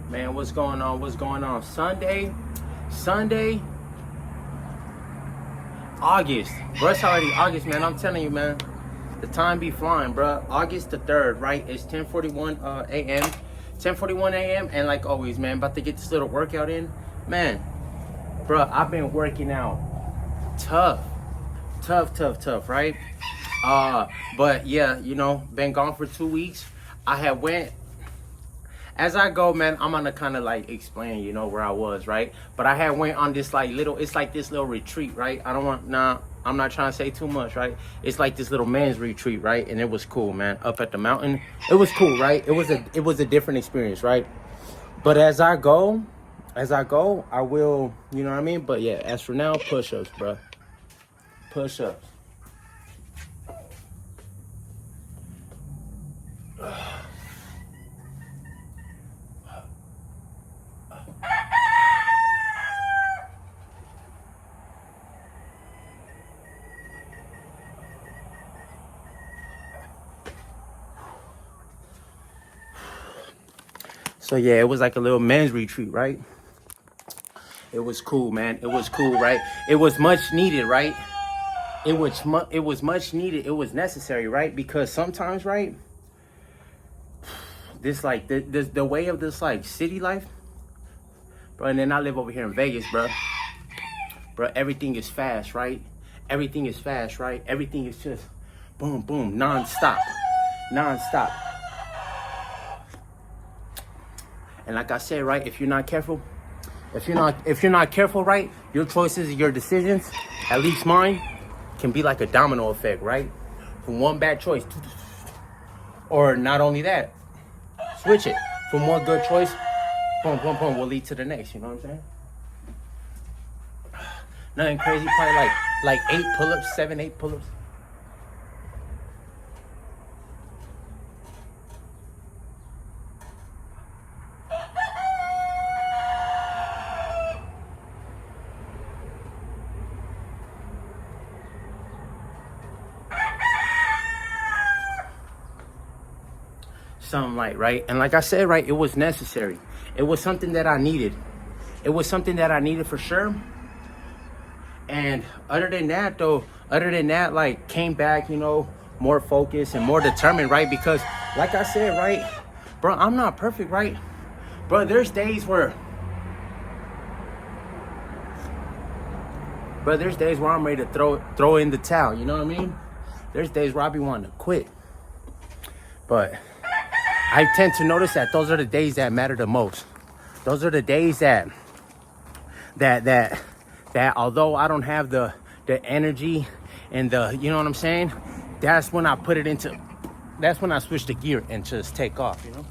Man, what's going on? What's going on? Sunday, August. Bro, it's already August, man. I'm telling you, man. The time be flying, bro. August the 3rd, right? It's 10:41 a.m. 10:41 a.m. And like always, man, about to get this little workout in. Man, bro, I've been working out tough, right? But yeah, you know, been gone for 2 weeks. I had went. As I go, man, I'm gonna kind of like explain, you know, where I was, right? But I had went on this like little, it's like this little retreat, right? I'm not trying to say too much, right? It's like this little man's retreat, right? And it was cool, man. Up at the mountain, it was cool, right? It was a different experience, right? But as I go, I will, you know what I mean? But yeah, as for now, push-ups, bro. Push-ups. So yeah, it was like a little men's retreat, right? It was cool, man. It was cool, right? It was much needed, right? It was much needed. It was necessary, right? Because sometimes, right, this like the way of this like city life, bro. And then I live over here in Vegas, bro. Bro, everything is fast, right? Everything is fast, right? Everything is just boom, boom, non-stop. And like I said, right, if you're not careful, right, your choices, your decisions, at least mine, can be like a domino effect, right? From one bad choice, or not only that, switch it. From one good choice, boom, boom, boom, will lead to the next. You know what I'm saying? Nothing crazy, probably like 8 pull-ups, 7, 8 pull-ups. Something like, right? And like I said, right, it was necessary. It was something that I needed. It was something that I needed for sure. And other than that, like, came back, you know, more focused and more determined, right? Because like I said, right, bro, I'm not perfect, right? Bro, there's days where I'm ready to throw in the towel, you know what I mean? There's days where I be wanting to quit. But I tend to notice that those are the days that matter the most. Those are the days that although I don't have the energy and the, you know what I'm saying? That's when I switch the gear and just take off, you know?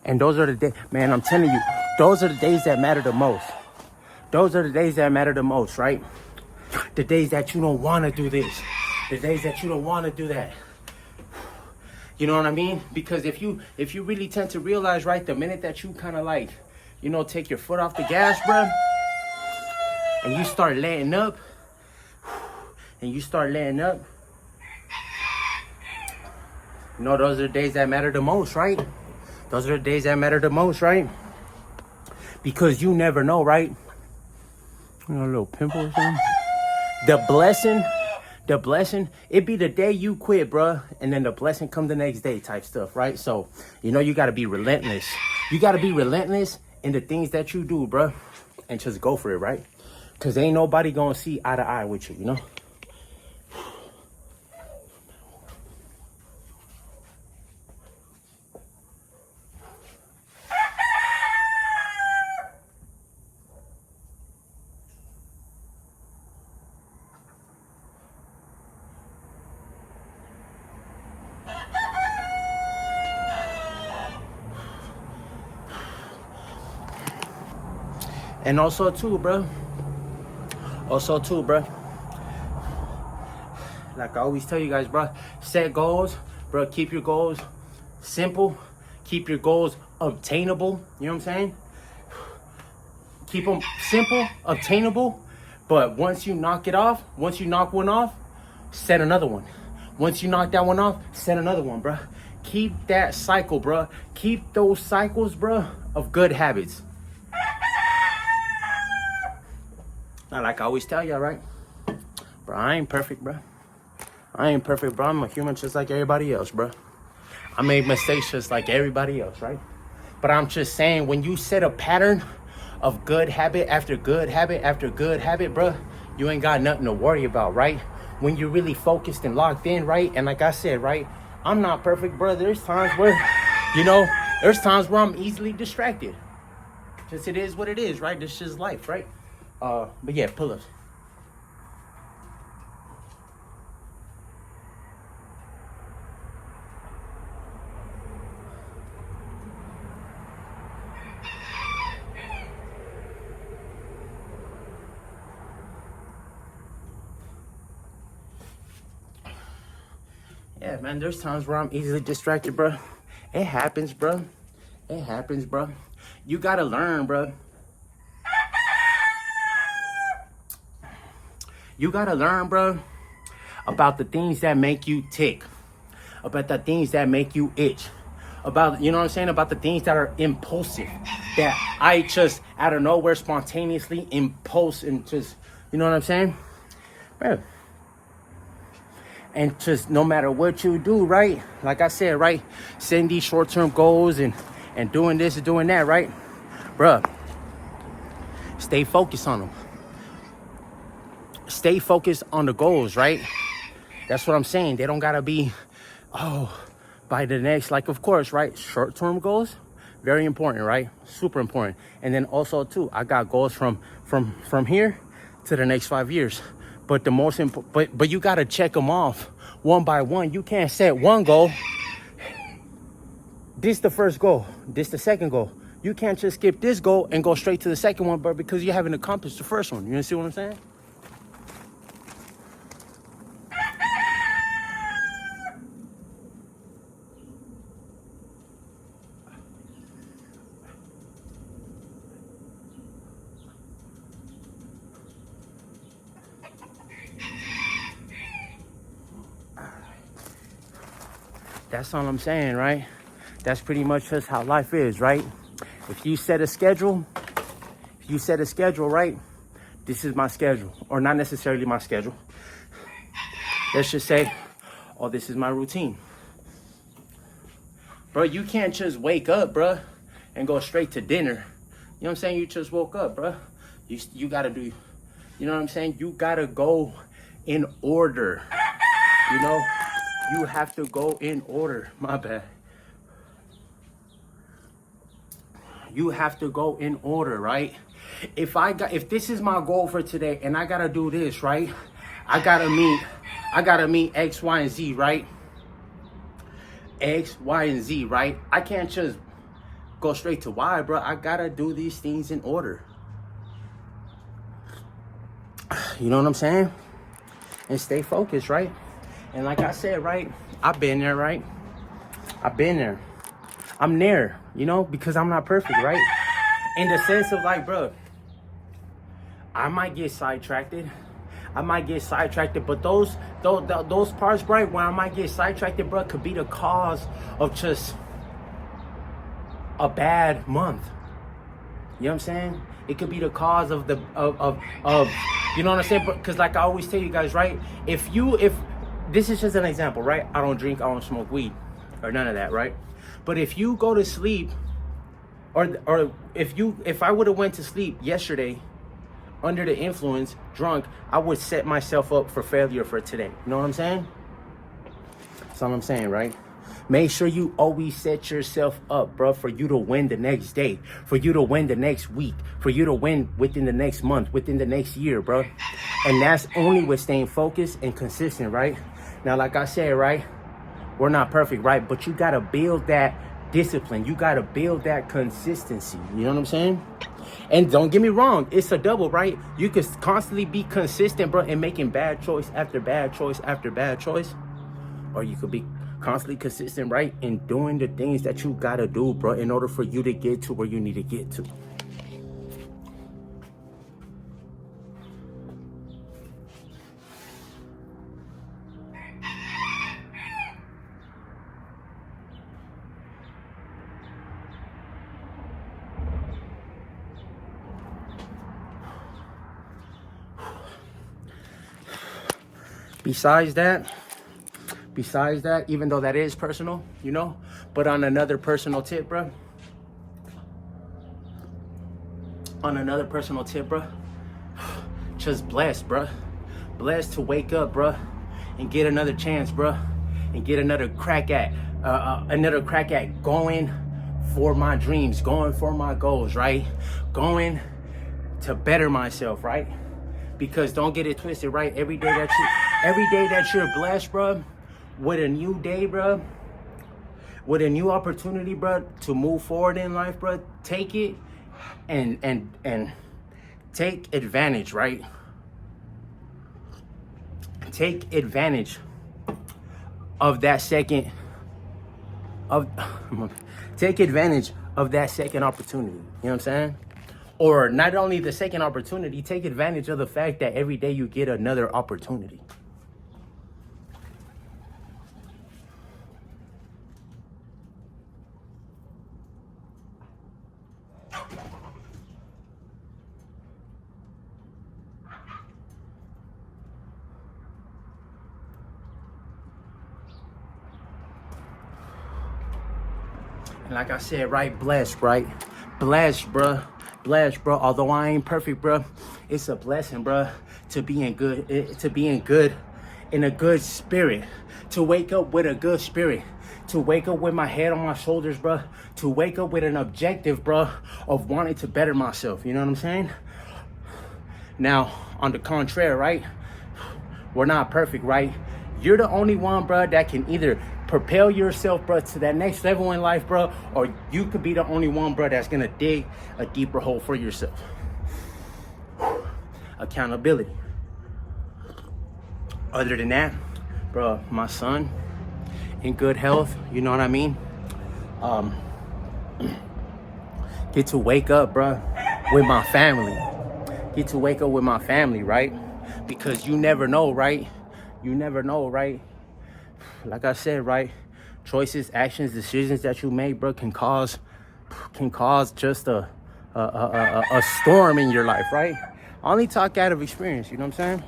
And those are the days, man, I'm telling you, those are the days that matter the most. Those are the days that matter the most, right? The days that you don't want to do this. The days that you don't want to do that. You know what I mean? Because if you really tend to realize, right, the minute that you kind of like, you know, take your foot off the gas, bro, and you start letting up, you know, those are the days that matter the most, right? Those are the days that matter the most, right? Because you never know, right? You know, a little pimple or something. The blessing, it be the day you quit, bruh, and then the blessing come the next day type stuff, right? So, you know, you got to be relentless. You got to be relentless in the things that you do, bruh, and just go for it, right? Because ain't nobody going to see eye to eye with you, you know? And also too, bro. like I always tell you guys, bro, set goals, bro. Keep your goals simple. Keep your goals obtainable. You know what I'm saying? Keep them simple, obtainable. But once you knock it off, once you knock one off, set another one. Once you knock that one off, set another one, bro. Keep that cycle, bro. Keep those cycles, bro, of good habits. Now, like I always tell y'all, right? Bro, I ain't perfect, bro. I ain't perfect, bro. I'm a human just like everybody else, bro. I made mistakes just like everybody else, right? But I'm just saying, when you set a pattern of good habit after good habit after good habit, bro, you ain't got nothing to worry about, right? When you're really focused and locked in, right? And like I said, right, I'm not perfect, bro. There's times where, you know, there's times where I'm easily distracted. Just it is what it is, right? This is life, right? But yeah, pull-ups. Yeah, man, there's times where I'm easily distracted, bro. It happens, bro. It happens, bro. You gotta learn, bro. You gotta learn, bro, about the things that make you tick, about the things that make you itch, about, you know what I'm saying, about the things that are impulsive, that I just out of nowhere spontaneously impulse and just, you know what I'm saying, bro. And just no matter what you do, right? Like I said, right? Setting these short-term goals and doing this and doing that, right? Bruh, stay focused on them. Stay focused on the goals, right? That's what I'm saying. They don't gotta be, oh, by the next, like, of course, right? Short-term goals, very important, right? Super important. And then also too, I got goals from here to the next 5 years. But the most important, but you gotta check them off one by one. You can't set one goal. This the first goal. This the second goal. You can't just skip this goal and go straight to the second one, but because you haven't accomplished the first one. You see what I'm saying? That's all I'm saying, right? That's pretty much just how life is, right? If you set a schedule, right? This is my schedule, or not necessarily my schedule. Let's just say, oh, this is my routine. Bro, you can't just wake up, bro, and go straight to dinner. You know what I'm saying? You just woke up, bro. You gotta do, you know what I'm saying? You gotta go in order, you know? You have to go in order. My bad. You have to go in order, right? If this is my goal for today and I gotta do this, right? I gotta meet X, Y, and Z, right? X, Y, and Z, right? I can't just go straight to Y, bro. I gotta do these things in order. You know what I'm saying? And stay focused, right? And like I said, right, I've been there, right? I've been there. I'm there, you know, because I'm not perfect, right? In the sense of like, bro, I might get sidetracked. But those parts, right, where I might get sidetracked, bro, could be the cause of just a bad month. You know what I'm saying? It could be the cause of you know what I'm saying? Because like I always tell you guys, right? If this is just an example, right? I don't drink, I don't smoke weed or none of that, right? But if you go to sleep, or if I would have went to sleep yesterday under the influence, drunk, I would set myself up for failure for today. You know what I'm saying? That's all I'm saying, right? Make sure you always set yourself up, bro, for you to win the next day, for you to win the next week, for you to win within the next month, within the next year, bro. And that's only with staying focused and consistent, right? Now, like I said, right, we're not perfect, right? But you got to build that discipline. You got to build that consistency. You know what I'm saying? And don't get me wrong, it's a double, right? You could constantly be consistent, bro, in making bad choice after bad choice after bad choice. Or you could be constantly consistent, right, in doing the things that you gotta do, bro, in order for you to get to where you need to get to. Besides that, even though that is personal, you know, but on another personal tip, bro, just blessed, bro. Blessed to wake up, bro, and get another chance, bro, and get another crack at going for my dreams, going for my goals, right? Going to better myself, right? Because don't get it twisted, right? Every day that you're blessed, bro, with a new day, bro, with a new opportunity, bro, to move forward in life, bro, take it and take advantage, right? Take advantage of that second take advantage of that second opportunity. You know what I'm saying? Or not only the second opportunity, take advantage of the fact that every day you get another opportunity. And like I said, right, blessed, right? Blessed, bruh. Blessed, bro. Although I ain't perfect, bro, it's a blessing, bro, to be in a good spirit, to wake up with a good spirit, to wake up with my head on my shoulders, bro, to wake up with an objective, bro, of wanting to better myself. You know what I'm saying? Now, on the contrary, right? We're not perfect, right? You're the only one, bro, that can either propel yourself, bro, to that next level in life, bro, or you could be the only one, bro, that's gonna dig a deeper hole for yourself. Accountability. Other than that, bro, my son in good health, you know what I mean? Get to wake up, bro, with my family. Get to wake up with my family, right? Because you never know, right? You never know, right? Like I said, right? Choices, actions, decisions that you make, bro, can cause just a storm in your life, right? I only talk out of experience, you know what I'm saying?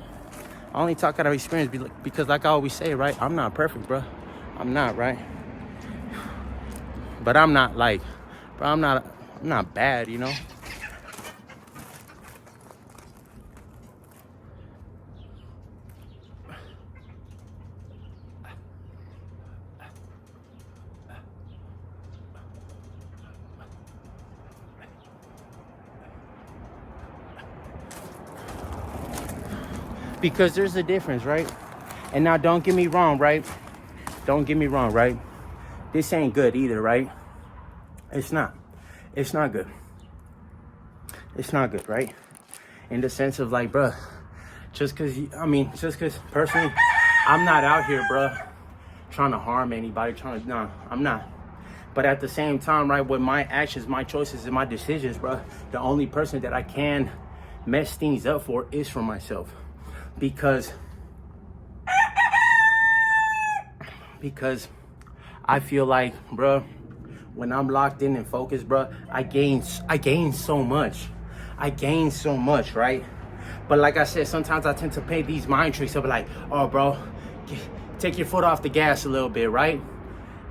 I only talk out of experience because like I always say, right? I'm not perfect, bro. I'm not, right? But I'm not like, bro, I'm not bad, you know? Because there's a difference, right? And now don't get me wrong, right? Don't get me wrong, right? This ain't good either, right? It's not. It's not good. It's not good, right? In the sense of like, bruh, just cause personally, I'm not out here, bruh, trying to harm anybody, no, I'm not. But at the same time, right, with my actions, my choices, and my decisions, bruh, the only person that I can mess things up for is for myself. Because I feel like, bro, when I'm locked in and focused, bro, I gain so much. I gain so much, right? But like I said, sometimes I tend to play these mind tricks of like, oh, bro, take your foot off the gas a little bit, right?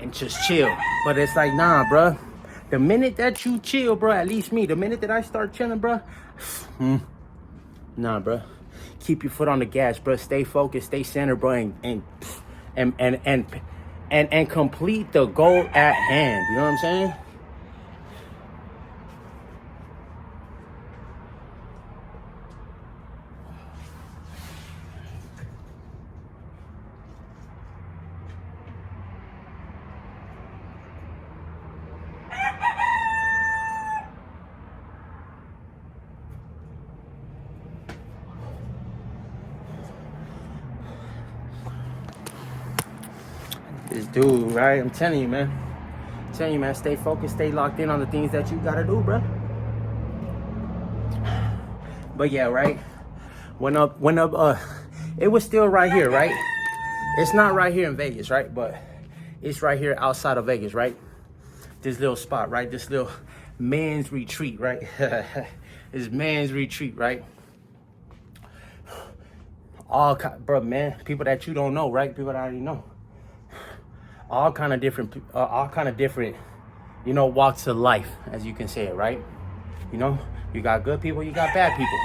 And just chill. But it's like, nah, bro. The minute that you chill, bro, at least me, the minute that I start chilling, bro, nah, bro. Keep your foot on the gas, bro. Stay focused, stay centered, bro, and complete the goal at hand. You know what I'm saying? This dude, right? I'm telling you, man. Stay focused, stay locked in on the things that you gotta do, bro. But yeah, right? Went up, it was still right here, right? It's not right here in Vegas, right? But it's right here outside of Vegas, right? This little spot, right? This little man's retreat, right? This man's retreat, right? Bro, man, people that you don't know, right? People that I already know. All kind of different, you know, walks of life, as you can say it, right? You know, you got good people, you got bad people.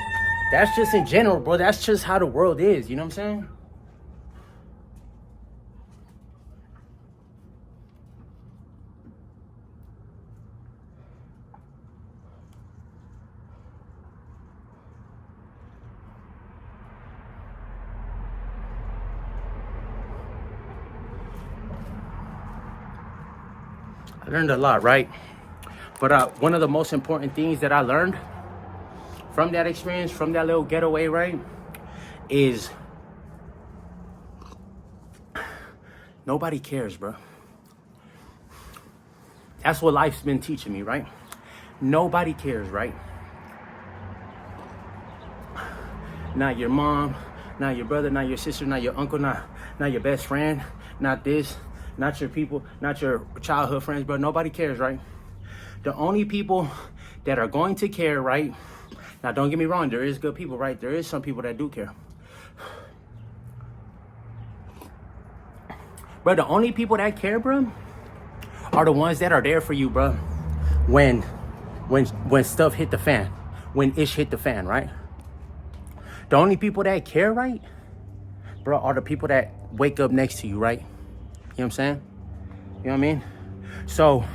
That's just in general, bro. That's just how the world is, you know what I'm saying? I learned a lot, right? But one of the most important things that I learned from that experience, from that little getaway, right, is nobody cares, bro. That's what life's been teaching me, right? Nobody cares, right? Not your mom, not your brother, not your sister, not your uncle, not your best friend, not this, not your people, not your childhood friends, bro. Nobody cares, right? The only people that are going to care, right? Now, don't get me wrong. There is good people, right? There is some people that do care. Bro, the only people that care, bro, are the ones that are there for you, bro. When stuff hit the fan, when ish hit the fan, right? The only people that care, right, bro, are the people that wake up next to you, right? You know what I'm saying? You know what I mean? So,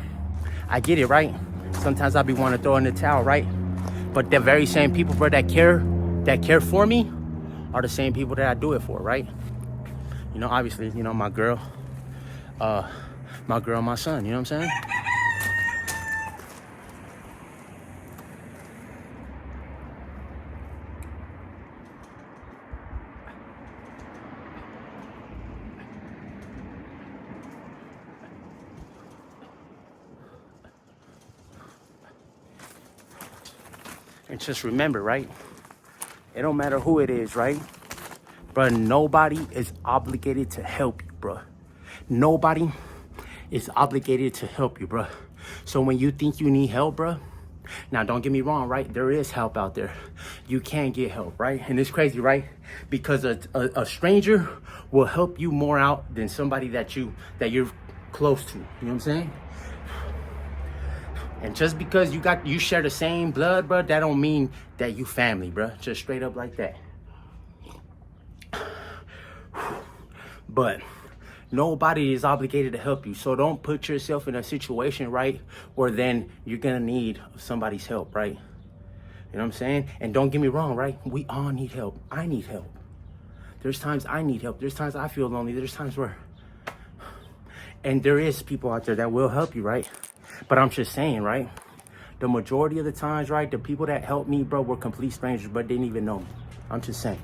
I get it, right? Sometimes I be wanting to throw in the towel, right? But the very same people, bro, that care for me are the same people that I do it for, right? You know, obviously, you know, my girl, my son, you know what I'm saying? And just remember, right? It don't matter who it is, right? But nobody is obligated to help you, bro. Nobody is obligated to help you, bro. So when you think you need help, bro, now don't get me wrong, right? There is help out there. You can get help, right? And it's crazy, right? Because a stranger will help you more out than somebody that you're close to. You know what I'm saying? And just because you share the same blood, bro, that don't mean that you family, bro. Just straight up like that. But nobody is obligated to help you. So don't put yourself in a situation, right, where then you're gonna need somebody's help, right? You know what I'm saying? And don't get me wrong, right? We all need help. I need help. There's times I need help. There's times I feel lonely. There's times where, and there is people out there that will help you, right? But I'm just saying, right? The majority of the times, right, the people that helped me, bro, were complete strangers, but didn't even know me. I'm just saying.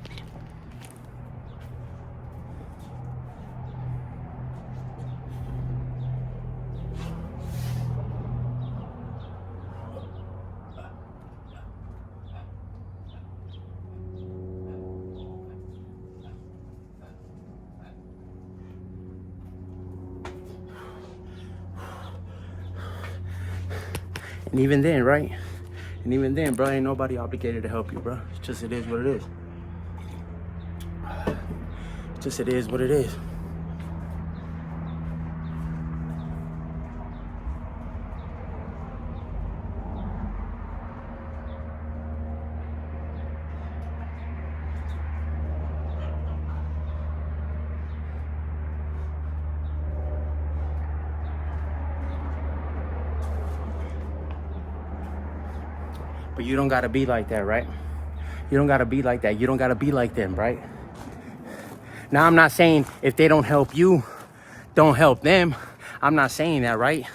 And even then, right? And even then, bro, ain't nobody obligated to help you, bro. It's just, it is what it is. It's just, it is what it is. But you don't gotta be like that, right? You don't gotta be like that. You don't gotta be like them, right? Now, I'm not saying if they don't help you, don't help them. I'm not saying that, right?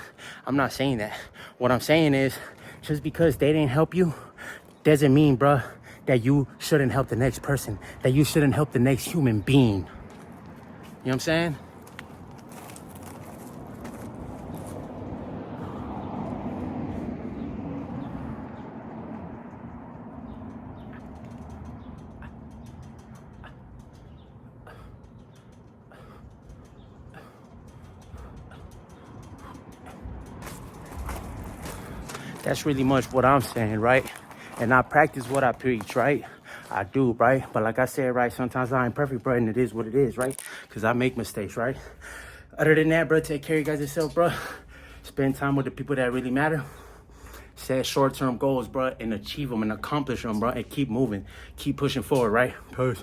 I'm not saying that. What I'm saying is, just because they didn't help you, doesn't mean, bruh, that you shouldn't help the next person, that you shouldn't help the next human being. You know what I'm saying? That's really much what I'm saying, right? And I practice what I preach, right? I do, right? But like I said, right, sometimes I ain't perfect, bro, and it is what it is, right? Because I make mistakes, right? Other than that, bro, take care of you guys yourself, bro. Spend time with the people that really matter. Set short-term goals, bro, and achieve them and accomplish them, bro, and keep moving. Keep pushing forward, right? Peace.